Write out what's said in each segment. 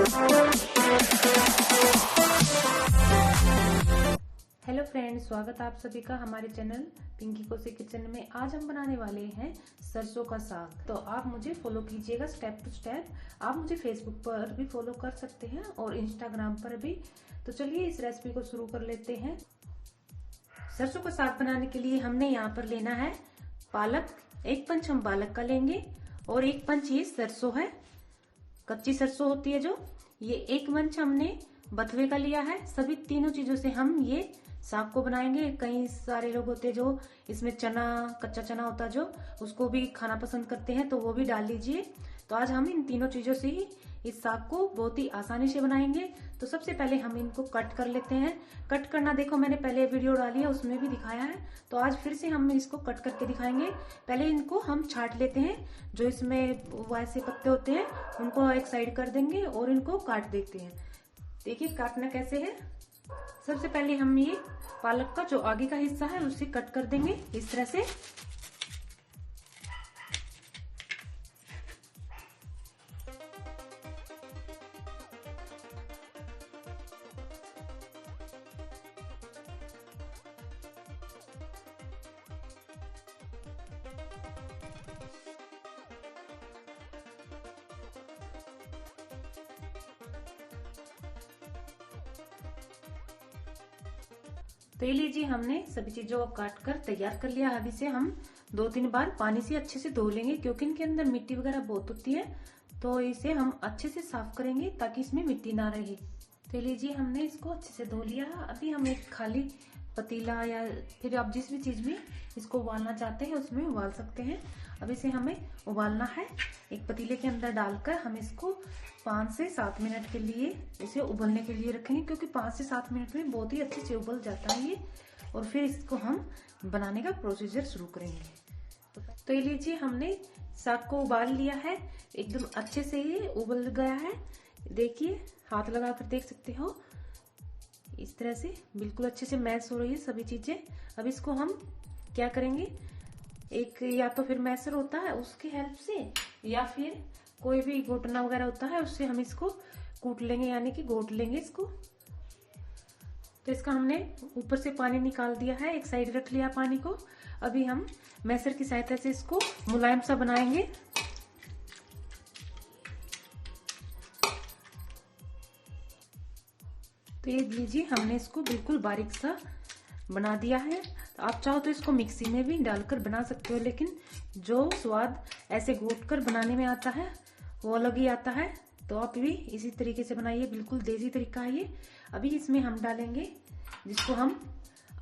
Hello friends, स्वागत है आप सभी का हमारे चैनल पिंकी कोसी किचन में। आज हम बनाने वाले हैं सरसों का साग। तो आप मुझे फॉलो कीजिएगा स्टेप टू स्टेप। आप मुझे फेसबुक पर भी फॉलो कर सकते हैं और इंस्टाग्राम पर भी। तो चलिए इस रेसिपी को शुरू कर लेते हैं। सरसों का साग बनाने के लिए हमने यहाँ पर लेना है पालक। 1 पंच हम पालक का लेंगे और 1 पंच ये सरसों है, कच्ची सरसों होती है जो। ये 1 पंच हमने बथुए का लिया है। सभी तीनों चीजों से हम ये साग को बनाएंगे। कई सारे लोग होते हैं जो इसमें चना, कच्चा चना होता है जो, उसको भी खाना पसंद करते हैं, तो वो भी डाल लीजिए। तो आज हम इन तीनों चीजों से ही इस साग को बहुत ही आसानी से बनाएंगे। तो सबसे पहले हम इनको कट कर लेते हैं। कट करना देखो मैंने पहले वीडियो डाली है उसमें भी दिखाया है, तो आज फिर से हम इसको कट करके दिखाएंगे। पहले इनको हम छांट लेते हैं, जो इसमें वैसे पत्ते होते हैं उनको एक साइड कर देंगे और इनको काट देते हैं। देखिए काटना कैसे है। सबसे पहले हम ये पालक का जो आगे का हिस्सा है उसे कट कर देंगे इस तरह से। तो ये लीजिए हमने सभी चीजों को काट कर तैयार कर लिया। अब इसे हम 2-3 बार पानी से अच्छे से धो लेंगे, क्योंकि इनके अंदर मिट्टी वगैरह बहुत होती है। तो इसे हम अच्छे से साफ करेंगे ताकि इसमें मिट्टी ना रहे। तो लीजिए हमने इसको अच्छे से धो लिया। अभी हम एक खाली पतीला या फिर आप जिस भी चीज में इसको उबालना चाहते हैं उसमें उबाल सकते हैं। अब इसे हमें उबालना है। एक पतीले के अंदर डालकर हम इसको 5 से 7 मिनट के लिए इसे उबलने के लिए रखेंगे, क्योंकि 5 से 7 मिनट में बहुत ही अच्छे से उबल जाता है ये। और फिर इसको हम बनाने का प्रोसीजर शुरू करेंगे। तो ये लीजिए हमने साग को उबाल लिया है, एकदम अच्छे से ये उबल गया है। देखिए हाथ लगा कर देख सकते हो, इस तरह से बिल्कुल अच्छे से मैश हो रही है सभी चीजें। अब इसको हम क्या करेंगे, एक या तो फिर मैसर होता है उसकी हेल्प से, या फिर कोई भी घोटना वगैरह होता है उससे हम इसको कूट लेंगे, यानी कि घोट लेंगे इसको। तो इसका हमने ऊपर से पानी निकाल दिया है, एक साइड रख लिया पानी को। अभी हम मैसर की सहायता से इसको मुलायम सा बनाएंगे। तो ये लीजिए हमने इसको बिल्कुल बारीक सा बना दिया है। तो आप चाहो तो इसको मिक्सी में भी डालकर बना सकते हो, लेकिन जो स्वाद ऐसे घोटकर बनाने में आता है वो अलग ही आता है। तो आप भी इसी तरीके से बनाइए, बिल्कुल देसी तरीका है ये। अभी इसमें हम डालेंगे जिसको हम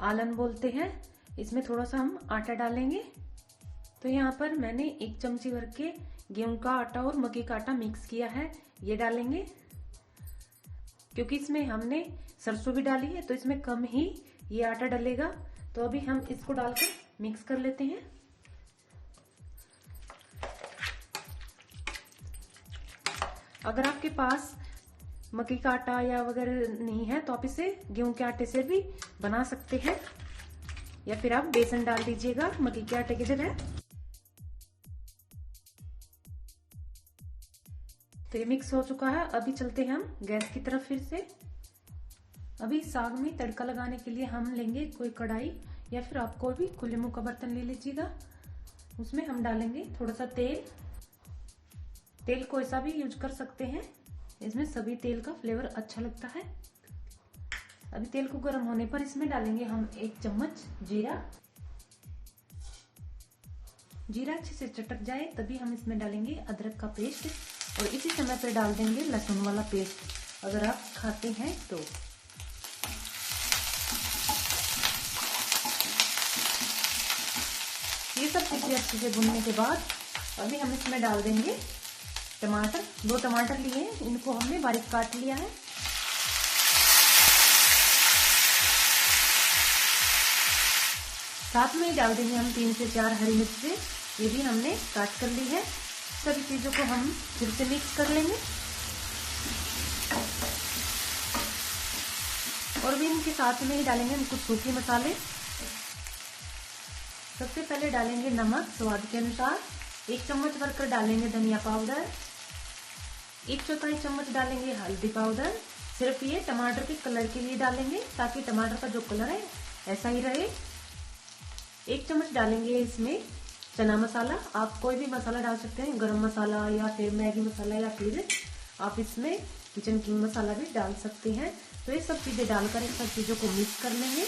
आलन बोलते हैं, इसमें थोड़ा सा हम आटा डालेंगे। तो यहाँ पर मैंने 1 चमची भर के गेहूं का आटा और मक्की का आटा मिक्स किया है, ये डालेंगे। क्योंकि इसमें हमने सरसों भी डाली है तो इसमें कम ही ये आटा डलेगा। तो अभी हम इसको डालकर मिक्स कर लेते हैं। अगर आपके पास मक्की का आटा या वगैरह नहीं है तो आप इसे गेहूं के आटे से भी बना सकते हैं, या फिर आप बेसन डाल दीजिएगा मक्की के आटे की जगह। तो ये मिक्स हो चुका है। अभी चलते हैं हम गैस की तरफ फिर से। अभी साग में तड़का लगाने के लिए हम लेंगे कोई कढ़ाई, या फिर आप कोई भी खुले मुंह का बर्तन ले लीजिएगा। उसमें हम डालेंगे थोड़ा सा तेल। तेल कोई सा भी यूज कर सकते हैं, इसमें सभी तेल का फ्लेवर अच्छा लगता है। अभी तेल को गर्म होने पर इसमें डालेंगे हम 1 चम्मच जीरा। जीरा अच्छे से चटक जाए तभी हम इसमें डालेंगे अदरक का पेस्ट, और इसी समय पर डाल देंगे लहसुन वाला पेस्ट अगर आप खाते हैं तो। ये सब चीजें अच्छे से भुनने के बाद अभी हम इसमें डाल देंगे टमाटर। 2 टमाटर लिए हैं, इनको हमने बारीक काट लिया है। साथ में डाल देंगे हम 3 से 4 हरी मिर्चें, ये भी हमने काट कर ली है। सभी चीजों को हम फिर से मिक्स कर लेंगे। और भी इनके साथ में ही डालेंगे हम कुछ सूखे मसाले। सबसे पहले डालेंगे नमक स्वाद के अनुसार, 1 चम्मच भरकर डालेंगे धनिया पाउडर, 1/4 चम्मच डालेंगे हल्दी पाउडर। सिर्फ ये टमाटर के कलर के लिए डालेंगे, ताकि टमाटर का जो कलर है ऐसा ही रहे। 1 चम्मच डालेंगे इसमें चना मसाला। आप कोई भी मसाला डाल सकते हैं, गरम मसाला या फिर मैगी मसाला, या फिर आप इसमें किचन किंग मसाला भी डाल सकते हैं। तो ये सब चीजें डालकर इन सब चीजों को मिक्स कर लेंगे।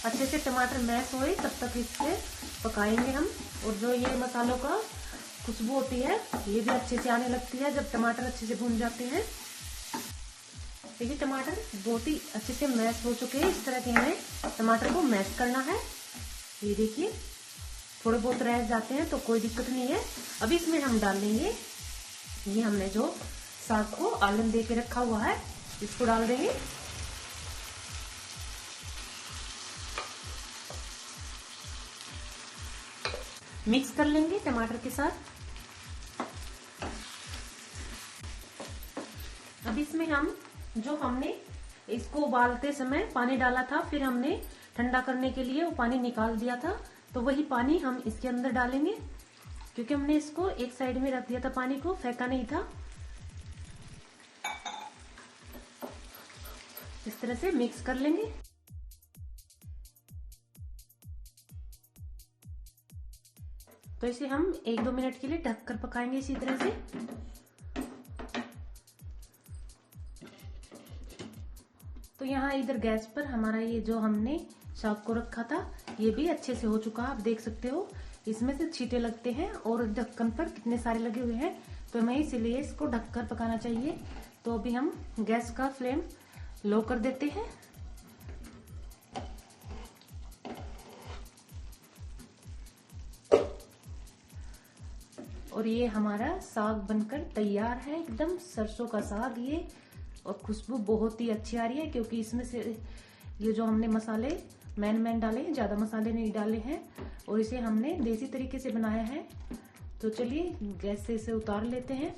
अच्छे से टमाटर मैश होए तब तक इसे पकाएंगे हम। और जो ये मसालों का खुशबू होती है ये भी अच्छे से आने लगती है जब टमाटर अच्छे से भून जाते हैं। देखिए टमाटर बहुत ही अच्छे से मैश हो चुके हैं। इस तरह के हमें टमाटर को मैश करना है। ये देखिए थोड़े बहुत रह जाते हैं तो कोई दिक्कत नहीं है। अब इसमें हम डाल लेंगे ये हमने जो साग को आलन दे के रखा हुआ है, इसको डाल देंगे। मिक्स कर लेंगे टमाटर के साथ। अब इसमें हम जो हमने इसको उबालते समय पानी डाला था, फिर हमने ठंडा करने के लिए वो पानी निकाल दिया था, तो वही पानी हम इसके अंदर डालेंगे, क्योंकि हमने इसको एक साइड में रख दिया था, पानी को फेंका नहीं था। इस तरह से मिक्स कर लेंगे। तो इसे हम 1-2 मिनट के लिए ढककर पकाएंगे इसी तरह से। तो यहाँ इधर गैस पर हमारा ये जो हमने साग को रखा था ये भी अच्छे से हो चुका है। आप देख सकते हो इसमें से छींटे लगते हैं और ढक्कन पर कितने सारे लगे हुए हैं, तो हमें इसीलिए इसको ढककर पकाना चाहिए। तो अभी हम गैस का फ्लेम लो कर देते हैं। और ये हमारा साग बनकर तैयार है, एकदम सरसों का साग ये। और खुशबू बहुत ही अच्छी आ रही है, क्योंकि इसमें से ये जो हमने मसाले मैन डाले हैं, ज्यादा मसाले नहीं डाले हैं, और इसे हमने देसी तरीके से बनाया है। तो चलिए गैस से इसे उतार लेते हैं।